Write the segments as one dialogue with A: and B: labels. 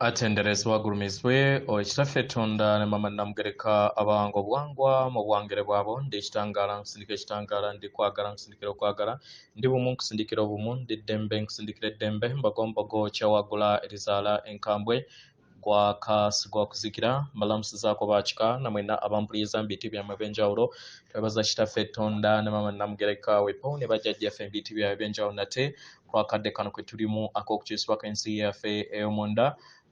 A: atenderezwa gurumizwe ekitaffe tonda ne mama namugereka abango bwangwa mu bwangere bwabo ndi ekitangala nsindika ekitangala ndi kwagala nsindikira okwagala ndi bumu nkusindikira obumu ndi ddembe nkusindikira eddembe mbagombogo kyawagula erizaala enkambwe gwa kuzikira mbalamusizaako baakika namwena abampuliza mubiti byammwe ebyenjawulo twebaza kitaffe tonda ne mama namugereka wepo ne bajjajjaffe mubiti byabwe ebyenjawulo nate kwakadde kano kwe tulimu ak'okukyusibwako ensi yaffe ey'omunda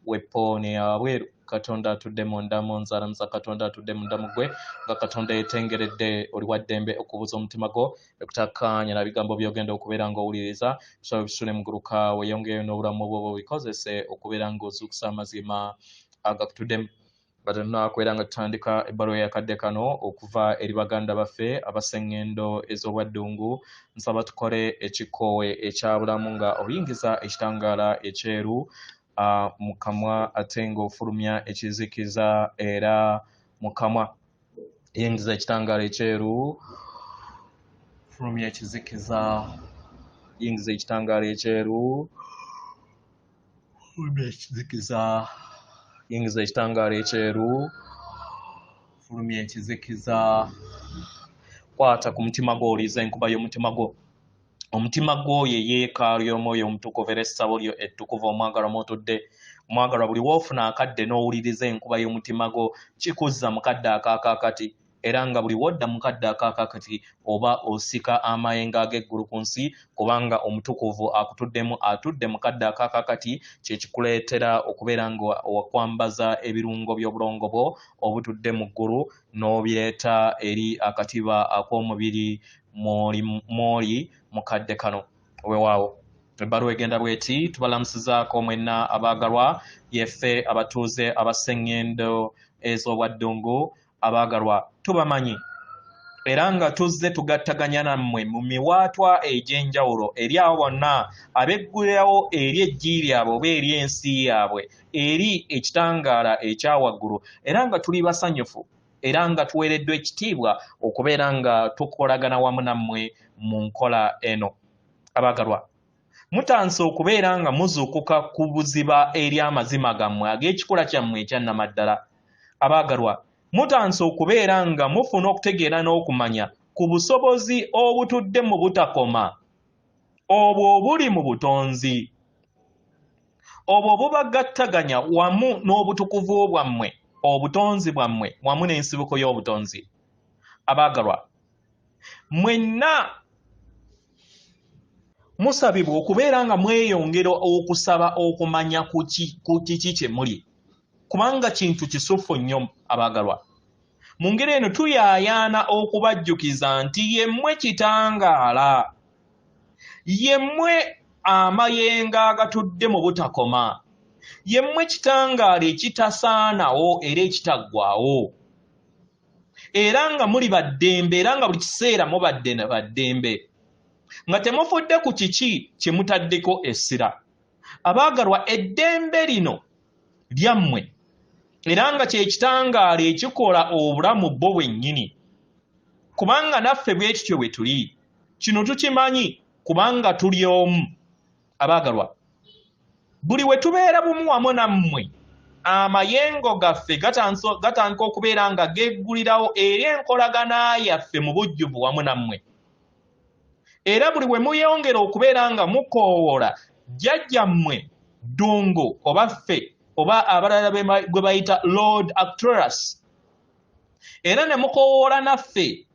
A: wepo ne abweru katonda atudde munda mu nzaalamuza katonda atudde munda mu ggwe nga katonda yetengeredde oli wa ddembe okubuuza omutima gwo ekutakkanya na bigambo by'ogenda okubeera ng'owuliriza bisobola bisule muguruka weeyongereyo n'obulamu bwo bikozese okubeera ng'ozuukusa amazima agakutuddemu batenakwera nga tutandika ebbaluwa yakadde kano okuva eri baganda baffe abaseŋŋendo ez'obwaddungu nsaba tukole ekikoowe ekyabulamu nga oyingiza ekitangaala ekyeru mukamwa ate ng'ofulumya ekizikiza era mukamwa yingiza ekitangaala ekyeru fulumya ekizikiza yingiza ekitangaala ekyeru fulumya ekizikiza yingiza ekitangaala ekyeru fulumya ekizikiza kwata ku mutima gwo oliiza enkuba y'omutima gwo omutima gwo ye yeekaalu y'omwoyo omutukuvu era essabo lyo ettukuvu omwagalwa mw'otudde omwagalwa buli woofuna akadde n'owuliriza enkuba y'omutima gwo kikuzza mu kadde akaakakati era nga buli wodda mu kadde akaakakati oba osika amayengo ag'eggulu ku nsi kubanga omutukuvu akutuddemu atudde mu kadde akaakakati kye kikuleetera okubeera nga wakwambaza ebirungo by'obulongo bwo obutudde mu ggulu n'obireeta eri akatiba ak'omubiri mw'oli mu kadde kano weewaawo ebbaluwa egenda bweti tubalamusizaako mwenna abaagalwa yeffe abatuuze abaseŋŋendo ez'obwaddungu abaagalwa tubamanyi era nga tuzze tugattaganya nammwe mu miwaatwa egy'enjawulo eri abo bonna abeggulirawo eri eggi lyabwe oba eri ensi yaabwe eri ekitangaala ekyawaggulu era nga tuli basanyufu era nga tuweereddwa ekitiibwa okubeera nga tukolagana wamu nammwe mu nkola eno abaagalwa mutanse okubeera nga muzuukuka ku buziba eri amazima gammwe ag'ekikula kyammwe ekyannamaddala abaagalwa mutanse okubeera nga mufuna okutegeera n'okumanya ku busobozi obutudde mu butakoma obwo obuli mu butonzi obwo bubagattaganya wamu n'obutukuvu bwammwe obutonzi bwammwe wamu n'ensibuko y'obutonzi abaagalwa mwenna musabibwa okubeera nga mweyongera okusaba okumanya ku kiki kye muli kubanga kintu kisufu nnyo abaagalwa mu ngeri eno tuyaayaana okubajjukiza nti yemmwe kitangaala yemmwe amayengo agatudde mu butakoma yemmwe kitangaala ekitasaanawo era ekitaggwaawo era nga muli baddembe era nga buli kiseera mubadde na baddembe nga temufudde ku kiki kye mutaddeko essira abaagalwa eddembe lino lyammwe era nga kye kitangaala ekikola obulamu bwo bwennyini kubanga naffe bwe tutyo bwe tuli kino tukimanyi kubanga tuli omu abaagalwa buli we tubeera bumu wamu nammwe amayengo gaffe gatandika okubeera nga geggulirawo eri enkolagana yaffe mu bujjuvu wamu nammwe era buli we muyongera okubeera nga mukoowola jjajjammwe ddungu oba ffe oba abalala gwe bayita Lord Arcturus era ne mukoowoola naffe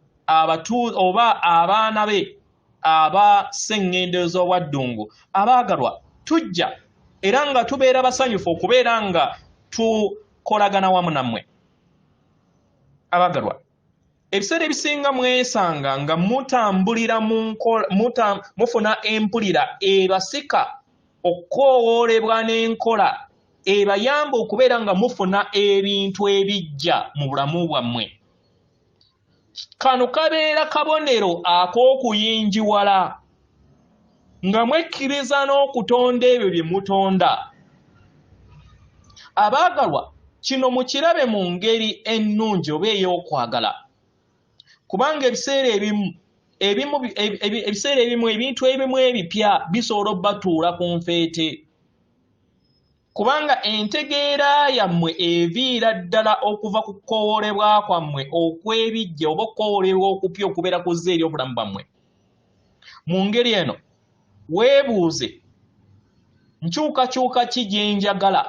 A: oba abaana be abaseŋŋendo ez'obwaddungu abaagalwa tujja era nga tubeera basanyufu okubeera nga tukolagana wamu nammwe abaagalwa ebiseera ebisinga mwesanga nga mutambulira mufuna empulira ebasika okukoowoolebwa n'enkola ebayamba okubeera nga mufuna ebintu ebiggya mu bulamu bwammwe kano kabeera kabonero ak'okuyinjiwala nga mwekkiriza n'okutonda ebyo bye mutonda abaagalwa kino mukirabe mu ngeri ennungi oba ey'okwagala kubanga ebiseera ebimu ebintu ebimu ebipya bisobola obbatuula ku nfeete kubanga entegeera yammwe eviira ddala okuva ku kukoowolebwa kwammwe okw'ebijja oba okukoowolebwa okupya okubeera kuzza eri obulamu bwammwe. Mu ngeri eno weebuuze nkyukakyuka ki gye njagala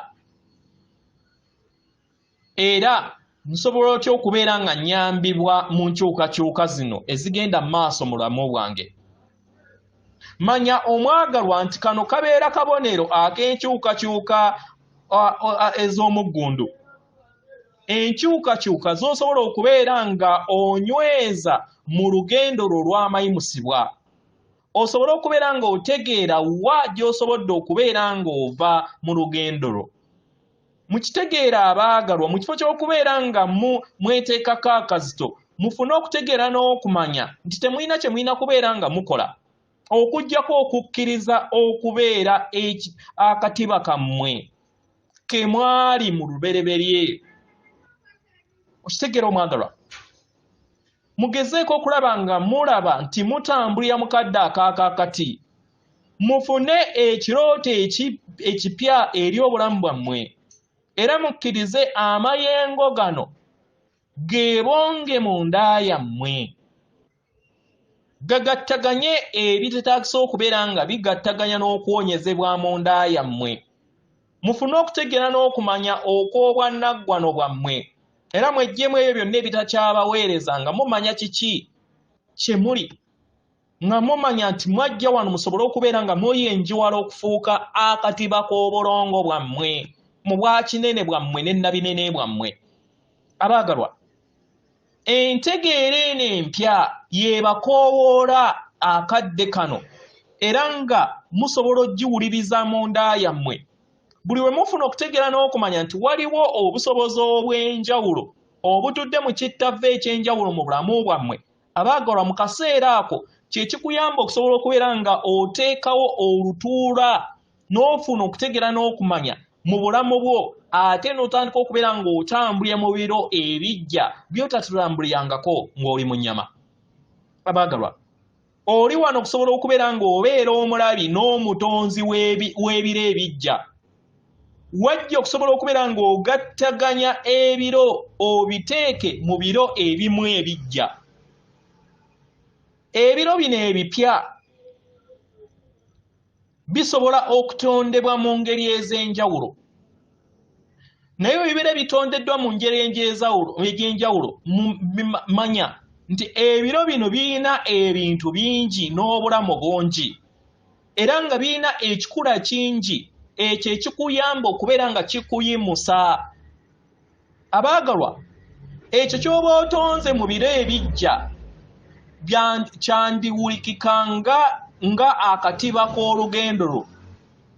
A: era nsobola otya okubeera nga nnyambibwa mu nkyukakyuka zino ezigenda mu maaso mu bulamu bwange. Manya omwagalwa nti kano kabeera kabonero ak'enkyukakyuka ez'omuggundu. Enkyukakyuka z'osobola okubeera nga onyweza mu lugendo lwo olw'amayimusibwa. Osobola okubeera nga otegeera wa gy'osobodde okubeera ng'ova mu lugendo lwo. Mukitegeera abaagalwa mu kifo ky'okubeera nga mweteekako akazito mufune okutegeera n'okumanya nti temulina kye mulina kubeera nga mukola okuggyako okukkiriza okubeera akatiba kammwe ke mwali mu lubereberye. Okitegeera omwagalwa, mugezeeko okulaba nga mulaba nti mutambulira mu kadde akaakakati, mufune ekirooto ekipya eri obulamu bwammwe era mukkirize amayengo gano geebonge mu nda yammwe gagattaganye ebitetaagisa okubeera nga bigattaganya n'okuwonyezebwa mu nda yammwe. Mufune okutegeera n'okumanya okw'obwannaggwano bwammwe era mweggyemu ebyo byonna ebitakyabaweereza nga mumanya kiki kye muli, nga mumanya nti mwajja wano musobole okubeera nga muyenjiwala okufuuka akatiba k'obulongo bwammwe mu bwakinene bwammwe n'ennabinene bwammwe. Abaagalwa, entegeera eno empya yeebakoowoola akadde kano era nga musobola ogiwuliriza mu nda yammwe. Buli we mufuna okutegeera n'okumanya nti waliwo obusobozi obw'enjawulo obutudde mu kittavva eky'enjawulo mu bulamu bwammwe, abaagalwa, mu kaseera ako kye kikuyamba okusobola okubeera nga oteekawo olutuula n'ofuna okutegeera n'okumanya mu bulamu bwo ate n'otandika okubeera ng'otambulira mu biro ebijja by'otatambulirangako ng'oli mu nnyama. Abaagalwa, oli wano okusobola okubeera ng'obeera omulabi n'omutonzi w'ebiro ebijja. Wajja okusobola okubeera ng'ogattaganya ebiro obiteeke mu biro ebimu ebijja. Ebiro bino ebipya bisobola okutondebwa mu ngeri ez'enjawulo, naye ebibeera bitondeddwa mu ngeri egy'enjawulo manya nti ebiro bino birina ebintu bingi n'obulamu bungi era nga birina ekikula kingi ekyo ekikuyamba okubeera nga kikuyimusa. Abaagalwa, ekyo ky'oba otonze mu biro ebijja kyandiwulikikanga nga akatiba k'olugendo lwo,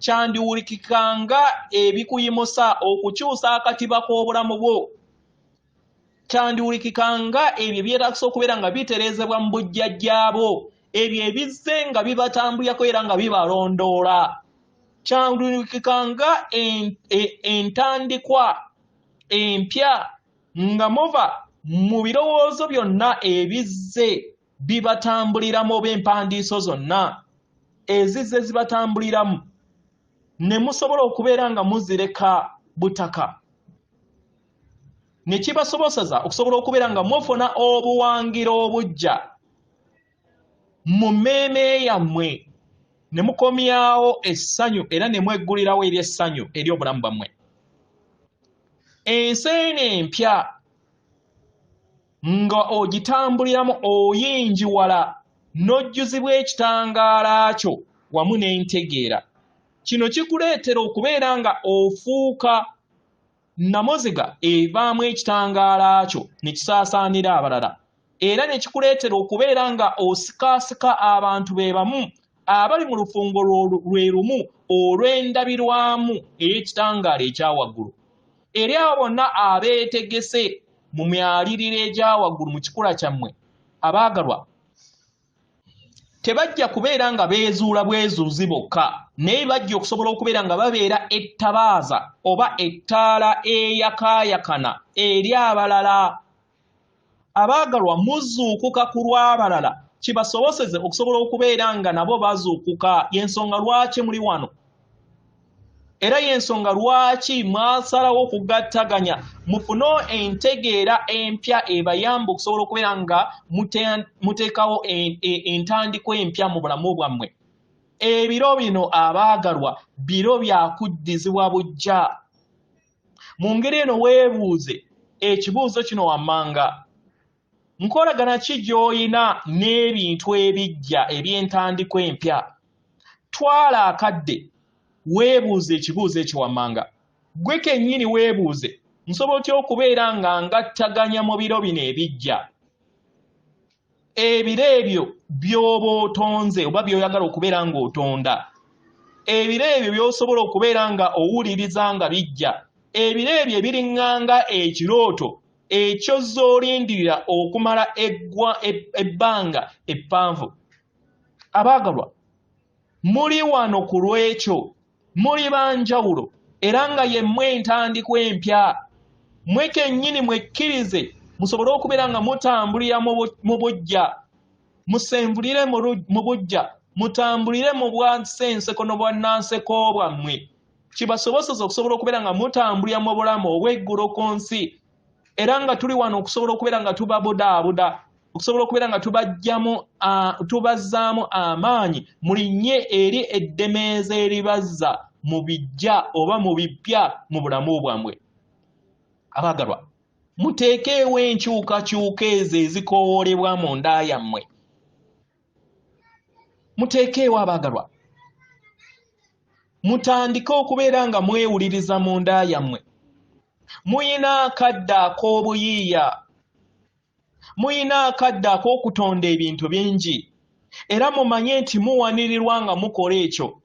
A: kyandiwulikikanga ebikuyimusa okukyusa akatiba k'obulamu bwo, kyandiwulikikanga ebyo byetaagisa okubeera nga bitereezebwa mu bujjajjaabo, ebyo ebizze nga bibatambulirako era nga bibalondoola, kyandiwulikikanga entandikwa empya nga muva mu birowoozo byonna ebizze bibatambuliramu oba empandiiso zonna ezizze zibatambuliramu ne musobola okubeera nga muzireka butaka, ne kibasoboseza okusobola okubeera nga mufuna obuwangiro obujja mu mmeeme yammwe ne mukomyawo essanyu era ne mweggulirawo ery'essanyu eri obulamu bwammwe. Ensi eno empya nga ogitambuliramu oyinjiwala n'ojjuzibwa ekitangaala kyo wamu n'entegeera. Kino kikuleetera okubeera nga ofuuka namuziga evaamu ekitangaala kyo ne kisaasaanira abalala, era ne kikuleetera okubeera nga osikaasika abantu be bamu abali mu lufungo lwe lumu olw'endabirwamu ey'ekitangaala ekya waggulu, eri abo bonna abeetegese mu myaliriro egya waggulu mu kikula kyammwe. Abaagalwa, tebajja kubeera nga beezuula bwezuuzi bokka, naye bajja okusobola okubeera nga babeera ettabaaza oba ettaala eyakaayakana eri abalala. Abaagalwa, muzuukuka ku lw'abalala kibasoboseze okusobola okubeera nga nabo bazuukuka. Y'ensonga lwaki muli wano. era y'ensonga lwaki mwasalawo okugattaganya mufune entegeera empya ebayamba okusobola okubeera nga muteekawo entandiko empya mu bulamu bwammwe. Ebiro bino abaagalwa biro bya kuddizibwa bujja. Mu ngeri eno weebuuze ekibuuzo kino wammanga. Nkolagana ki gy'olina n'ebintu ebijja eby'entandiko empya? Twala akadde weebuuze ekibuuzo ekyo wammanga. Gwe kennyini weebuuze nsobola otya okubeera nga ngattaganya mu biro bino ebijja? Ebiro ebyo by'oba otonze oba by'oyagala okubeera ng'otonda. Ebiro ebyo by'osobola okubeera nga owuliriza nga bijja. Ebiro ebyo ebiriŋŋanga ekirooto ekyozza olindirira okumala ebbanga eppanvu. Abaagalwa, muli wano ku lw'ekyo, muli banjawulo era nga yemmwe entandiko empya. Mwe kennyini mwekkirize musobole okubeera nga mutambulira mu bujja, musenvulire mu bujja, mutambulire mu bwansenseko n'obwannanseko bwammwe. Kibasobozesa okusobola okubeera nga mutambulira mu bulamu obw'eggulu ku nsi, era nga tuli wano okusobola okubeera nga tubabudaabuda, okusobola okubeera nga tubazzaamu amaanyi mulinnye eri eddemeeza eribazza mu bijja oba mu bipya mu bulamu bwammwe. Abaagalwa, muteekeewo enkyukakyuka ezo ezikoowoolebwa mu nda yammwe. Muteekeewo abaagalwa, mutandike okubeera nga mwewuliriza mu nda yammwe. Muyina akadde ak'obuyiiya, muyina akadde ak'okutonda ebintu bingi, era mumanye nti muwanirirwa nga mukola ekyo.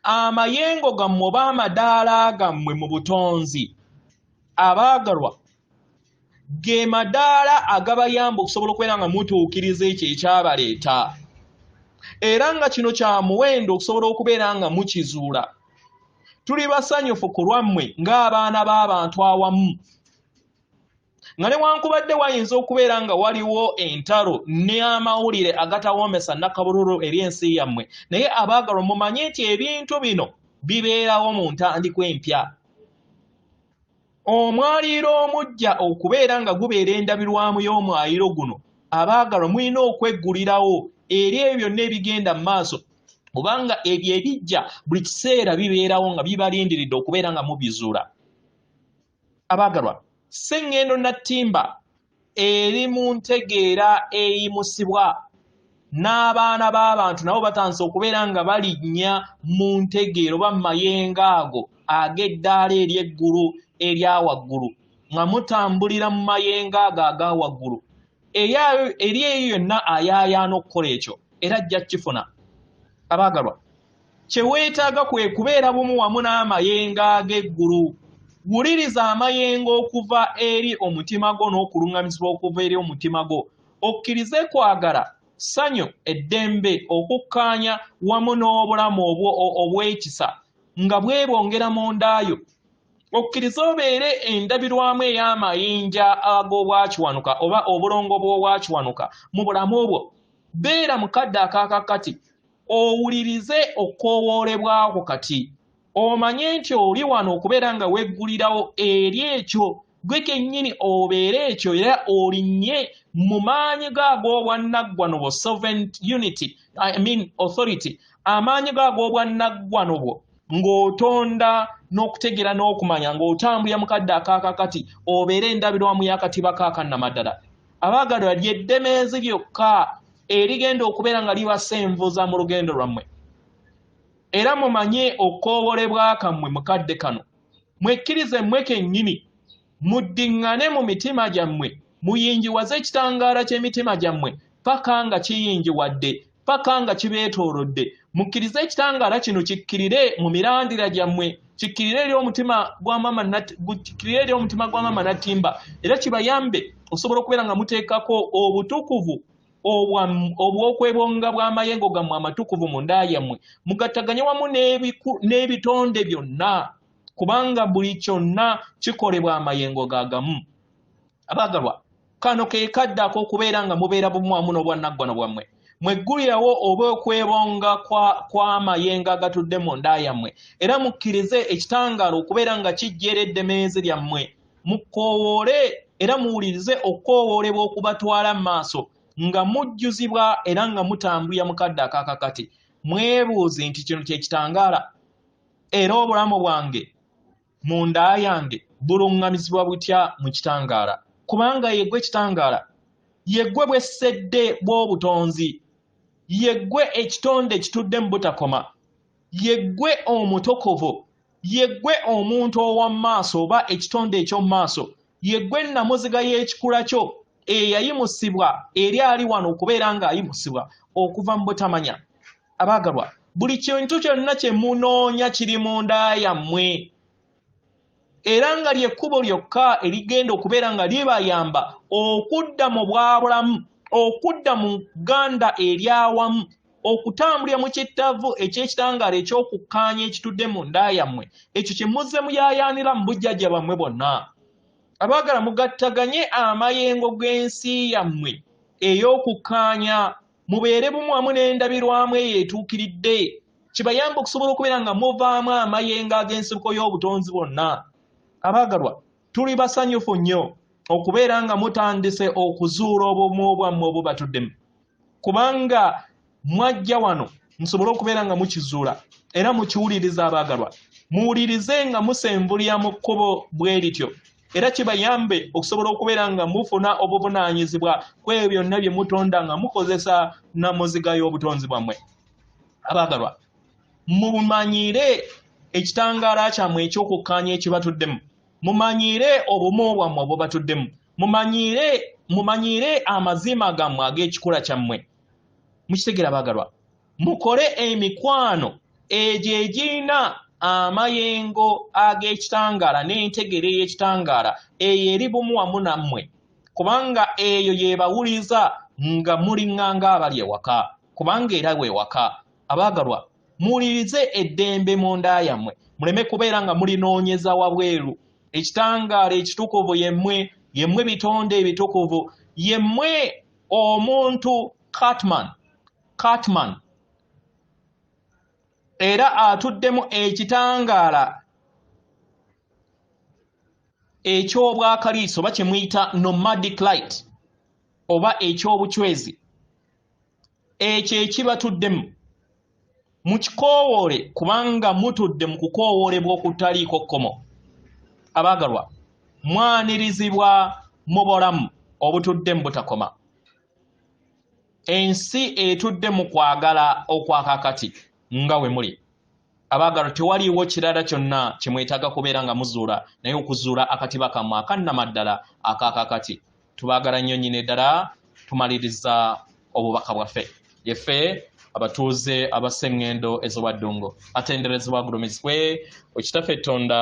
A: Amayengo gammwe oba amadaala gammwe mu butonzi, abaagalwa, ge madaala agabayamba okusobola okubeera nga mutuukiriza ekyo ekyabaleeta, era nga kino kya muwendo okusobola okubeera nga mukizuula. Tuli basanyufu ku lwammwe ng'abaana b'abantu awamu, nga newankubadde wayinza okubeera nga waliwo entalo n'amawulire agatawoomesa nnakabululu eri ensi yammwe, naye abaagalwa mumanye nti ebintu bino bibeerawo mu ntandiko empya. Omwaliiro omujja okubeera nga gubeera endabirwamu y'omwaliiro guno, abaagalwa mulina okweggulirawo eri ebyo byonna ebigenda mu maaso, kubanga ebyo ebijja buli kiseera bibeerawo nga bibalindiridde okubeera nga mubizuula. Abaagalwa, sseŋŋendo nattimba eri mu ntegeera eyimusibwa, n'abaana b'abantu nabo batandise okubeera nga balinnya mu ntegeero oba mu mayengo ago ag'eddaala ery'eggulu erya waggulu, nga mutambulira mu mayengo ago aga waggulu. Eri eyo yonna ayaayaana okukola ekyo era ajja kukifuna. Abaagalwa, kye weetaaga kwe kubeera bumu wamu n'amayengo ag'eggulu. Wuliriza amayengo okuva eri omutima gwo n'okuluŋŋamizibwa okuva eri omutima gwo. Okkirize kwagala, ssanyu, eddembe, okukkaanya wamu n'obulamu obw'ekisa nga bwebongera mu ndaayo. Okkirize obeere endabirwamu ey'amayinja ag'obwakiwanuka oba obulongo bw'obwakiwanuka mu bulamu bwo. Beera mu kadde akaakakati, owulirize okoowoolebwako kati. Omanye nti oli wano okubeera nga weggulirawo eri ekyo, gwe kennyini obeere ekyo era olinnye mu maanyi g'ag'obwannaggwano bwo, sovereign unity, authority, amaanyi g'ag'obwannaggwano bwo, ng'otonda n'okutegeera n'okumanya ng'otambulira mu kadde akaakakati, obeere endabirwamu y'akatiba kaakannamaddala. Abaagalwa, ly'eddemeezi lyokka erigenda okubeera nga libasenvuza mu lugendo lwammwe. Era mumanye okoobolebwa kammwe mu kadde kano. Mwekkirize mmwe kennyini, muddiŋŋane mu mitima gyammwe, muyinjiwaze ekitangaala ky'emitima gyammwe paka nga kiyinjiwadde, paka nga kibeetoolodde. Mukkirize ekitangaala kino kikkirire mu mirandira gyammwe, kikkirire eri omutima gwa Maama Nattimba, era kibayambe okusobola okubeera nga muteekako obutukuvu obw'okwebonga bw'amayengo gammwe amatukuvu mu nda yammwe, mugattaganye wamu n'ebitonde byonna, kubanga buli kyonna kikolebwa amayengo gaagamu. Abaagalwa, kano ke kadde ak'okubeera nga mubeera bumu wamu n'obwannaggwano bwammwe. mweggulirawo oba okwebonga kw'amayengo agatudde mu nda yammwe era mukkirize ekitangaala okubeera nga kijja era eddemeezi lyammwe mukoowoole era muwulirize okukoowoolebwa okubatwala mu maaso nga mujjuzibwa era nga mutambulira mu kadde akaakakati mwebuuze nti kino kyekitangaala era obulamu bwange mu nda yange buluŋŋamizibwa butya mu kitangaala kubanga yeggwe ekitangaala yeggwe bwessedde bw'obutonzi yeggwe ekitonde ekitudde mu butakoma yeggwe omutokovu yeggwe omuntu ow'omu maaso oba ekitonde eky'omu maaso yeggwe namuziga y'ekikula kyo eyayimusibwa eri ali wano okubeera ng'ayimusibwa okuva mu butamanya abaagalwa buli kintu kyonna kye munoonya kiri mu nda yammwe era nga lyekkubo lyokka erigenda okubeera nga libayamba okudda mu bwabulamu okudda mu gganda eryawamu okutambulira mu kittavu eky'ekitangaala eky'okukkaanya ekitudde mu nda yammwe ekyo kye muzze muyaayaanira mu bujjajja bammwe bonna abaagala mugattaganye amayengo g'ensi yammwe ey'okukkaanya mubeere bumu wamu n'endabirwamu eyo etuukiridde kibayamba okusobola okubeera nga muvaamu amayengo ag'ensibuko y'obutonzi bwonna abaagalwa tuli basanyufu nnyo okubeera nga mutandise okuzuula obumu bwammwe obubatuddemu kubanga mwajja wano nsobole okubeera nga mukizuula era mukiwuliriza abaagalwa muwulirize nga musenvulira mu kkubo bwe lityo era kibayambe okusobola okubeera nga mufuna obuvunaanyizibwa ku ebyo byonna bye mutonda nga mukozesa namuziga y'obutonzi bwammwe abaagalwa mumanyire ekitangaala kyammwe eky'okukkaanya ekibatuddemu mumanyire obumu bwammwe obubatuddemu mumanyire amazima gammwe ag'ekikula kyammwe mukitegeera abaagalwa mukole emikwano egyo egirina amayengo ag'ekitangaala n'entegera ey'ekitangaala eyo eri bumu wamu nammwe kubanga eyo yeebawuliza nga muliŋŋanga abali ewaka kubanga era weewaka abaagalwa muwulirize eddembe mu nda yammwe muleme kubeera nga mulinoonyeza wabweru ekitangaala ekitukuvu yemmwe bitonde ebitukuvu yemmwe omuntu Cartman era atuddemu ekitangaala eky'obwakaliisa oba kye muyita nomadic light oba eky'obucwezi ekyo ekibatuddemu mukikoowoole kubanga mutudde mu kukoowoolebwa okutaliiko kkomo abaagalwa mwanirizibwa mu bulamu obutudde mu butakoma ensi etudde mu kwagala okwakakati nga we muli abaagalwa tewaliiwo kirala kyonna kye mwetaaga kubeera nga muzuula naye okuzuula akatiba kammwe akannamaddala akaakakati tubaagala nnyo nnyini eddala tumaliriza obubaka bwaffe yeffe abatuuze abaseŋŋendo ez'owaddungu atenderezebwa agulumizibwe ekitaffe Tonda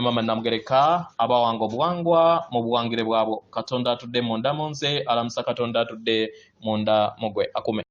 A: Mama Namugereka abawanga obuwangwa mu buwangire bwabwo Katonda atudde munda mu nze alamusa Katonda atudde munda mugwe akume